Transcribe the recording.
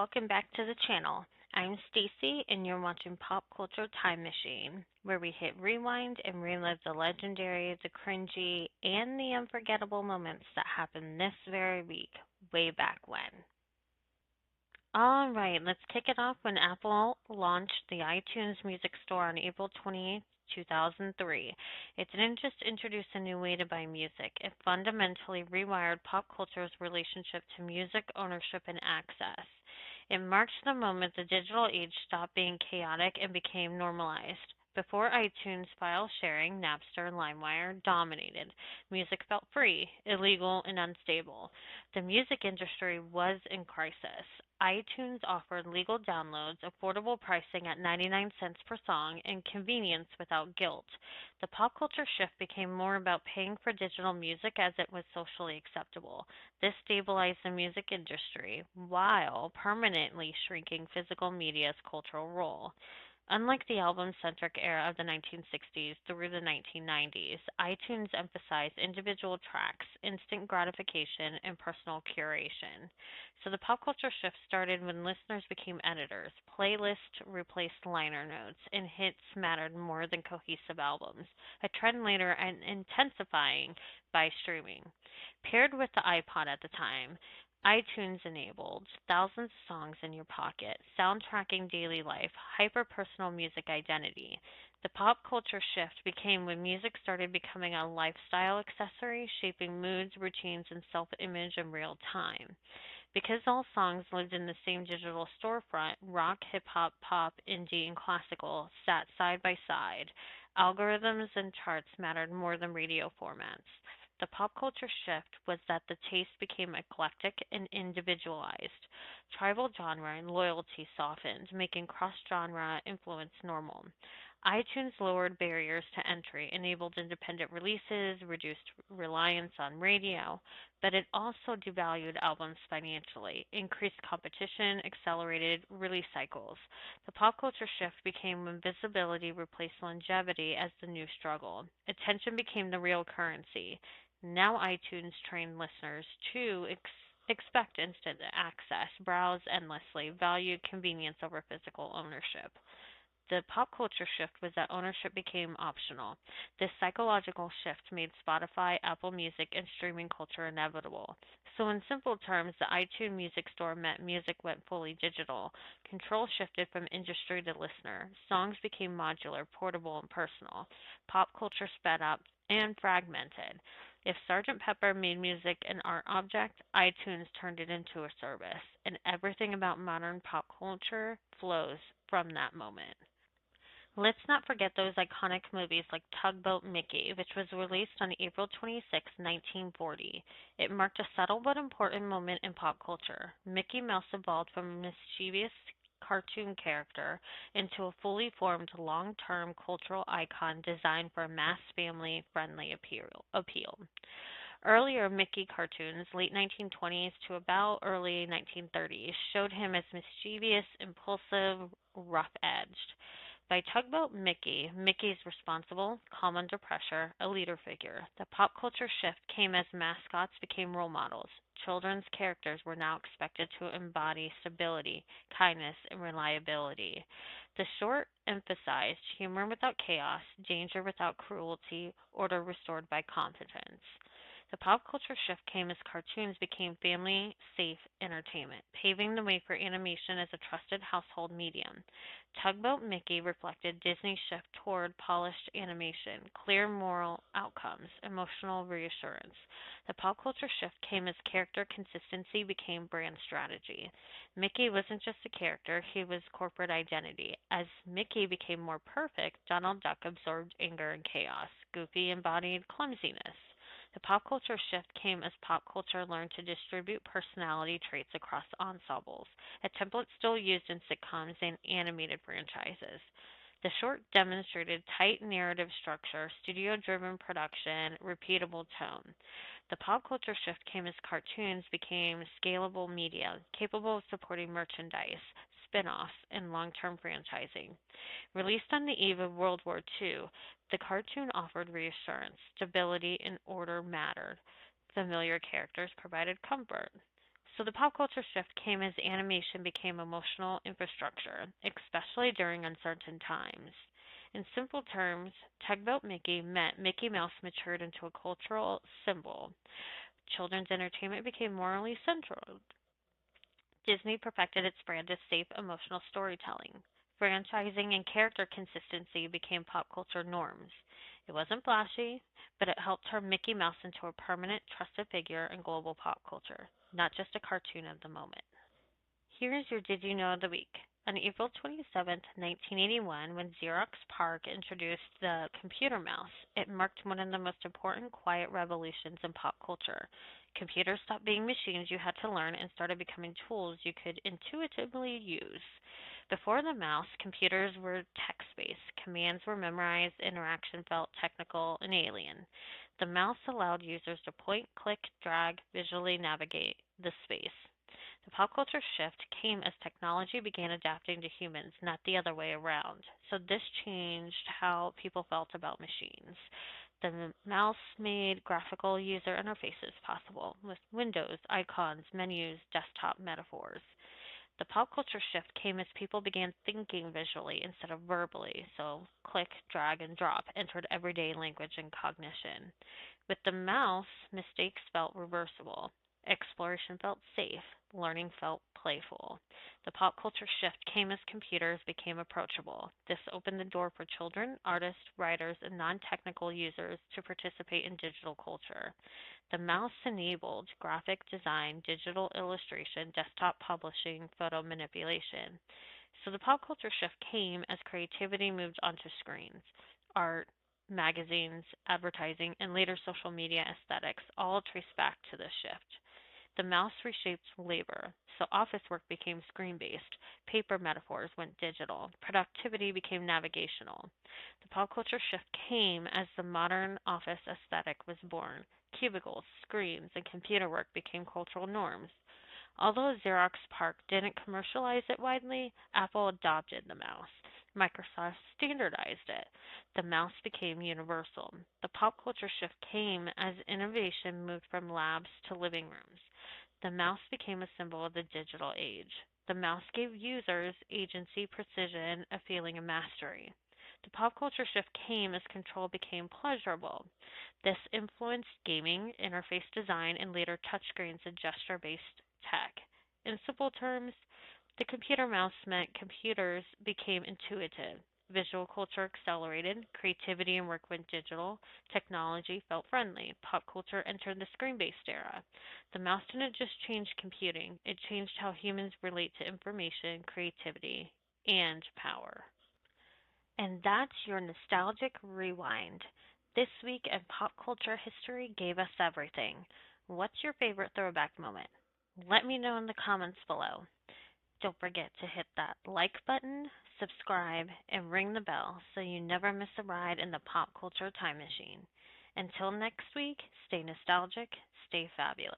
welcome back to the channel. I'm Stacy and you're watching Pop Culture Time Machine, where we hit rewind and relive the legendary, the cringy, and the unforgettable moments that happened this very week, way back when. All right, let's kick it off when Apple launched the iTunes Music Store on April 28th, 2003. It didn't just introduce a new way to buy music, it fundamentally rewired pop culture's relationship to music ownership and access. It marked the moment the digital age stopped being chaotic and became normalized. Before iTunes, file sharing, Napster, and LimeWire dominated. Music felt free, illegal, and unstable. The music industry was in crisis. iTunes offered legal downloads, affordable pricing at 99 cents per song, and convenience without guilt. The pop culture shift became more about paying for digital music as it was socially acceptable. This stabilized the music industry while permanently shrinking physical media's cultural role. Unlike the album centric era of the 1960s through the 1990s, iTunes emphasized individual tracks, instant gratification, and personal curation. So the pop culture shift started when listeners became editors. Playlists replaced liner notes, and hits mattered more than cohesive albums, a trend later intensifying by streaming. Paired with the iPod at the time, iTunes enabled thousands of songs in your pocket, soundtracking daily life, hyper personal music identity. The pop culture shift became when music started becoming a lifestyle accessory, shaping moods, routines, and self image in real time. Because all songs lived in the same digital storefront, rock, hip hop, pop, indie, and classical sat side by side. Algorithms and charts mattered more than radio formats. The pop culture shift was that the taste became eclectic and individualized. Tribal genre and loyalty softened, making cross genre influence normal. iTunes lowered barriers to entry, enabled independent releases, reduced reliance on radio, but it also devalued albums financially, increased competition, accelerated release cycles. The pop culture shift became when visibility replaced longevity as the new struggle. Attention became the real currency. Now iTunes trained listeners to expect instant access, browse endlessly, value convenience over physical ownership. The pop culture shift was that ownership became optional. This psychological shift made Spotify, Apple Music, and streaming culture inevitable. So, in simple terms, the iTunes Music Store meant music went fully digital. Control shifted from industry to listener. Songs became modular, portable, and personal. Pop culture sped up and fragmented. If Sgt. Pepper made music an art object, iTunes turned it into a service. And everything about modern pop culture flows from that moment. Let's not forget those iconic movies like Tugboat Mickey, which was released on April 26, 1940. It marked a subtle but important moment in pop culture. Mickey Mouse evolved from a mischievous cartoon character into a fully formed long-term cultural icon designed for a mass family-friendly appeal. Earlier Mickey cartoons, late 1920s to about early 1930s, showed him as mischievous, impulsive, rough-edged. By Tugboat Mickey, Mickey's responsible, calm under pressure, a leader figure. The pop culture shift came as mascots became role models. Children's characters were now expected to embody stability, kindness, and reliability. The short emphasized humor without chaos, danger without cruelty, order restored by competence. The pop culture shift came as cartoons became family safe entertainment, paving the way for animation as a trusted household medium. Tugboat Mickey reflected Disney's shift toward polished animation, clear moral outcomes, emotional reassurance. The pop culture shift came as character consistency became brand strategy. Mickey wasn't just a character, he was corporate identity. As Mickey became more perfect, Donald Duck absorbed anger and chaos. Goofy embodied clumsiness. The pop culture shift came as pop culture learned to distribute personality traits across ensembles, a template still used in sitcoms and animated franchises. The short demonstrated tight narrative structure, studio driven production, repeatable tone. The pop culture shift came as cartoons became scalable media, capable of supporting merchandise, spin offs, and long term franchising. Released on the eve of World War II, the cartoon offered reassurance, stability, and order mattered. Familiar characters provided comfort. So the pop culture shift came as animation became emotional infrastructure, especially during uncertain times. In simple terms, Tugboat Mickey meant Mickey Mouse matured into a cultural symbol. Children's entertainment became morally central. Disney perfected its brand of safe, emotional storytelling. Franchising and character consistency became pop culture norms. It wasn't flashy, but it helped turn Mickey Mouse into a permanent, trusted figure in global pop culture, not just a cartoon of the moment. Here's your Did You Know of the Week. On April 27, 1981, when Xerox PARC introduced the computer mouse, it marked one of the most important quiet revolutions in pop culture. Computers stopped being machines you had to learn and started becoming tools you could intuitively use. Before the mouse, computers were text-based. Commands were memorized, interaction felt technical and alien. The mouse allowed users to point, click, drag, visually navigate the space. The pop culture shift came as technology began adapting to humans, not the other way around. So this changed how people felt about machines. The mouse made graphical user interfaces possible with windows, icons, menus, desktop metaphors. The pop culture shift came as people began thinking visually instead of verbally, so click, drag, and drop entered everyday language and cognition. With the mouse, mistakes felt reversible. Exploration felt safe. Learning felt playful. The pop culture shift came as computers became approachable. This opened the door for children, artists, writers, and non technical users to participate in digital culture. The mouse enabled graphic design, digital illustration, desktop publishing, photo manipulation. So the pop culture shift came as creativity moved onto screens. Art, magazines, advertising, and later social media aesthetics all trace back to this shift. The mouse reshaped labor, so office work became screen based, paper metaphors went digital, productivity became navigational. The pop culture shift came as the modern office aesthetic was born. Cubicles, screens, and computer work became cultural norms. Although Xerox PARC didn't commercialize it widely, Apple adopted the mouse. Microsoft standardized it. The mouse became universal. The pop culture shift came as innovation moved from labs to living rooms. The mouse became a symbol of the digital age. The mouse gave users agency, precision, a feeling of mastery. The pop culture shift came as control became pleasurable. This influenced gaming, interface design, and later touchscreens and gesture based tech. In simple terms, the computer mouse meant computers became intuitive. Visual culture accelerated, creativity and work went digital, technology felt friendly, pop culture entered the screen based era. The mouse didn't just change computing, it changed how humans relate to information, creativity, and power. And that's your nostalgic rewind. This week in pop culture history gave us everything. What's your favorite throwback moment? Let me know in the comments below. Don't forget to hit that like button, subscribe, and ring the bell so you never miss a ride in the pop culture time machine. Until next week, stay nostalgic, stay fabulous.